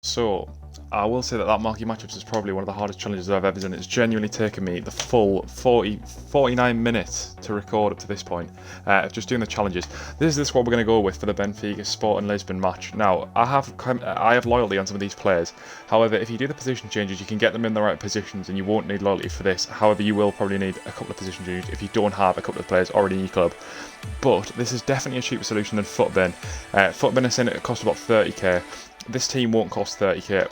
So, I will say that Marquee Matchups is probably one of the hardest challenges I've ever done. It's genuinely taken me the full 49 minutes to record up to this point, just doing the challenges. This is the squad we're going to go with for the Benfica Sporting Lisbon match. Now, I have loyalty on some of these players. However, if you do the position changes, you can get them in the right positions and you won't need loyalty for this. However, you will probably need a couple of position changes if you don't have a couple of players already in your club. But this is definitely a cheaper solution than Footbin. Footbin is saying it costs about 30k. This team won't cost 30k.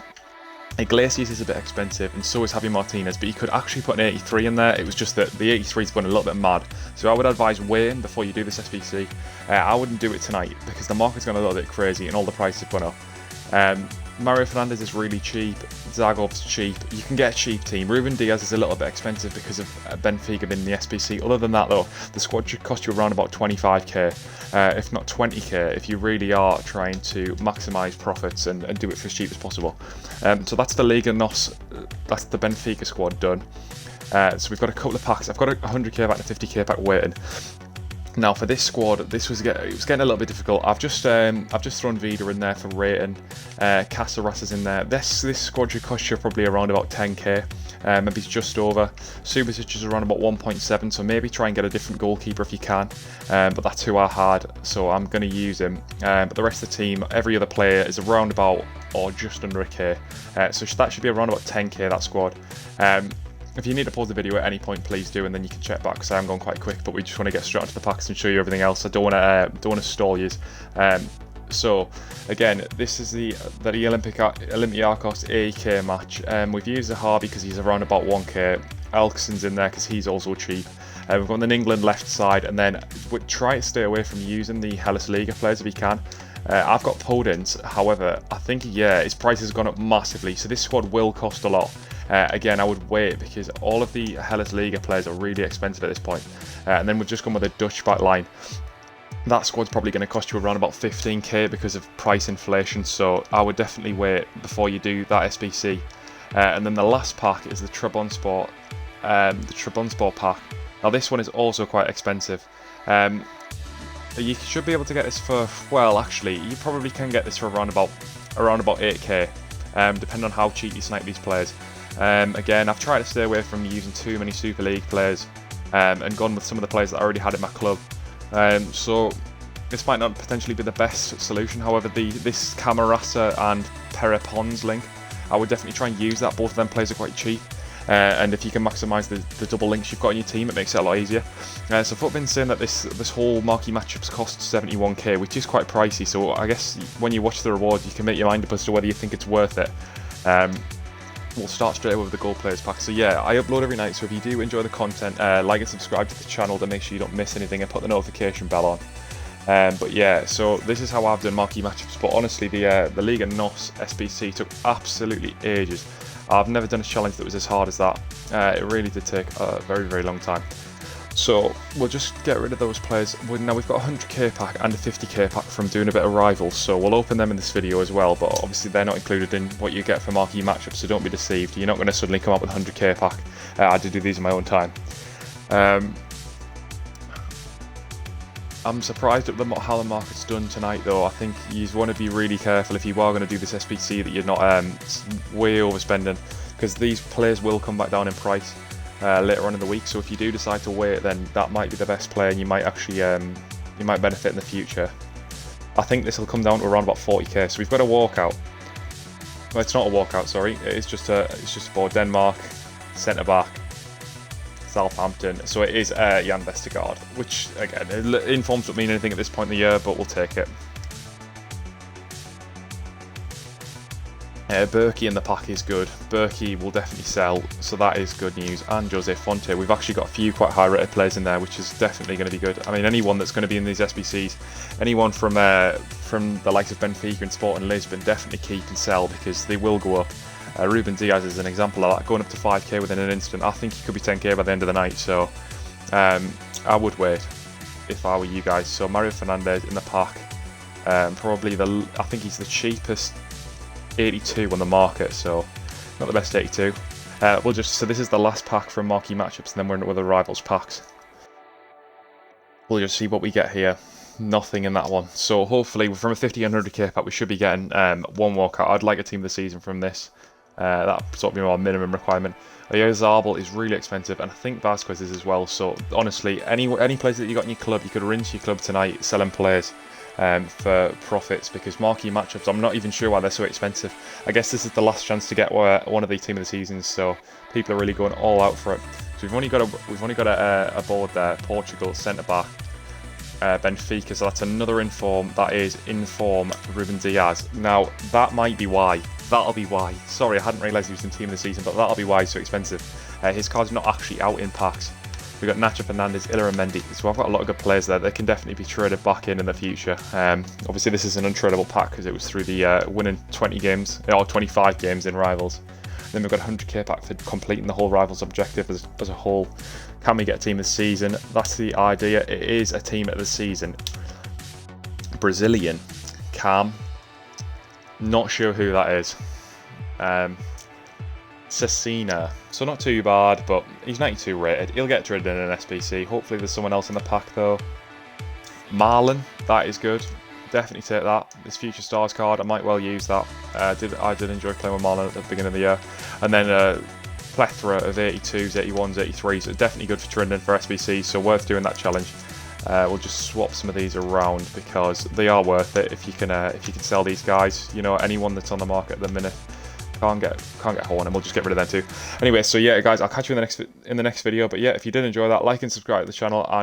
Iglesias is a bit expensive, and so is Javi Martinez, but you could actually put an 83 in there. It was just that the 83 is going a little bit mad. So I would advise waiting before you do this SBC. I wouldn't do it tonight because the market's gone a little bit crazy and all the prices have gone up. Mario Fernandes is really cheap, Zagov's cheap, you can get a cheap team. Ruben Diaz is a little bit expensive because of Benfica being in the SBC. Other than that though, the squad should cost you around about 25k, if not 20k, if you really are trying to maximise profits and do it for as cheap as possible. So that's the Liga NOS, that's the Benfica squad done. So we've got a couple of packs. I've got a 100k pack and a 50k pack waiting. Now for this squad, it was getting a little bit difficult. I've just thrown Vida in there for rating. Caceres is in there. This squad should cost you probably around about 10k. Maybe it's just over. Subasic is around about 1.7, so maybe try and get a different goalkeeper if you can. But that's who I had, so I'm going to use him. But the rest of the team, every other player is around about or just under a k. So that should be around about 10k, that squad. If you need to pause the video at any point, please do, and then you can check back because I am going quite quick. But we just want to get straight onto the packs and show you everything else. I don't want to stall you. So again, this is the Olympiacos AEK match. We've used Zaha because he's around about 1k. Elkson's in there because he's also cheap. We've got an England left side, and then try to stay away from using the Hellas Liga players if you can. I've got Podence, however, I think, his price has gone up massively, so this squad will cost a lot. Again, I would wait because all of the Hellas Liga players are really expensive at this point. And then we've just gone with a Dutch back line. That squad's probably going to cost you around about 15k because of price inflation, so I would definitely wait before you do that SBC. And then the last pack is the Trabzonspor pack. Now this one is also quite expensive. You should be able to get this for, well, actually, you probably can get this for around about 8k, depending on how cheap you snipe these players. Again, I've tried to stay away from using too many Super League players, and gone with some of the players that I already had in my club. So this might not potentially be the best solution. However, this Camarasa and Perepons link, I would definitely try and use that. Both of them players are quite cheap. And if you can maximise the double links you've got in your team, it makes it a lot easier. So Footbin's saying that this whole Marquee Matchups costs 71k, which is quite pricey. So I guess when you watch the rewards, you can make your mind up as to whether you think it's worth it. We'll start straight away with the Goal Players pack. So yeah, I upload every night, so if you do enjoy the content, like and subscribe to the channel to make sure you don't miss anything and put the notification bell on. But yeah, so this is how I've done Marquee Matchups, but honestly the Liga NOS SBC took absolutely ages. I've never done a challenge that was as hard as that. It really did take a very, very long time. So we'll just get rid of those players. Now we've got a 100k pack and a 50k pack from doing a bit of rivals, so we'll open them in this video as well, but obviously they're not included in what you get for Marquee Matchups, so don't be deceived. You're not going to suddenly come up with a 100k pack. I did do these in my own time. I'm surprised at how the market's done tonight though. I think you want to be really careful if you are going to do this SBC that you're not way overspending, because these players will come back down in price later on in the week. So if you do decide to wait, then that might be the best player and you might actually you might benefit in the future. I think this will come down to around about 40k. So we've got a walkout. Well, it's not a walkout, sorry. It's just for Denmark, centre back, Southampton. So it is Jan Vestergaard, which again, informs don't mean anything at this point in the year, but we'll take it. Berkey in the pack is good. Berkey will definitely sell, so that is good news. And Jose Fonte. We've actually got a few quite high rated players in there, which is definitely going to be good. I mean, anyone that's going to be in these SBCs, anyone from the likes of Benfica and Sporting Lisbon, definitely keep and sell because they will go up. Ruben Diaz is an example of that, going up to 5k within an instant. I think he could be 10k by the end of the night, so I would wait if I were you guys. So Mario Fernandes in the pack, probably I think he's the cheapest 82 on the market, so not the best 82. So this is the last pack from Marquee Matchups, and then we're in with the Rivals packs. We'll just see what we get here. nothing in that one. So hopefully from a 50 and 100k pack we should be getting one walkout. I'd like a team of the season from this. That's sort of be my minimum requirement. Oyazabal is really expensive, and I think Vasquez is as well. So honestly, any players that you got in your club, you could rinse your club tonight selling players for profits, because marquee matchups, I'm not even sure why they're so expensive. I guess this is the last chance to get one of the team of the seasons, so people are really going all out for it. So we've only got a board there. Portugal centre back. Benfica, so that's another inform. That is inform Ruben Diaz. Now that might be why. That'll be why. Sorry, I hadn't realised he was in team of the season, but that'll be why he's so expensive. His card's not actually out in packs. We've got Nacho Fernandez, Illa and Mendy. So I've got a lot of good players there. They can definitely be traded back in the future. Obviously, this is an untradeable pack because it was through the winning 20 games or 25 games in Rivals. Then we've got a 100k pack for completing the whole Rivals objective as a whole. Can we get a team of the season? That's the idea. It is a team of the season. Brazilian. Cam. Not sure who that is. Cecina. So not too bad, but he's 92 rated. He'll get traded in an SBC. Hopefully there's someone else in the pack though. Marlon. That is good. Definitely take that. This Future Stars card, I might well use that. I did enjoy playing with Marlon at the beginning of the year. And then a plethora of 82s, 81s, 83s. So definitely good for trending for SBC, so worth doing that challenge. We'll just swap some of these around because they are worth it if you can sell these guys. You know, anyone that's on the market at the minute can't get Horn, and we'll just get rid of them too. Anyway, so yeah guys, I'll catch you in the next video. But yeah, if you did enjoy that, like and subscribe to the channel, and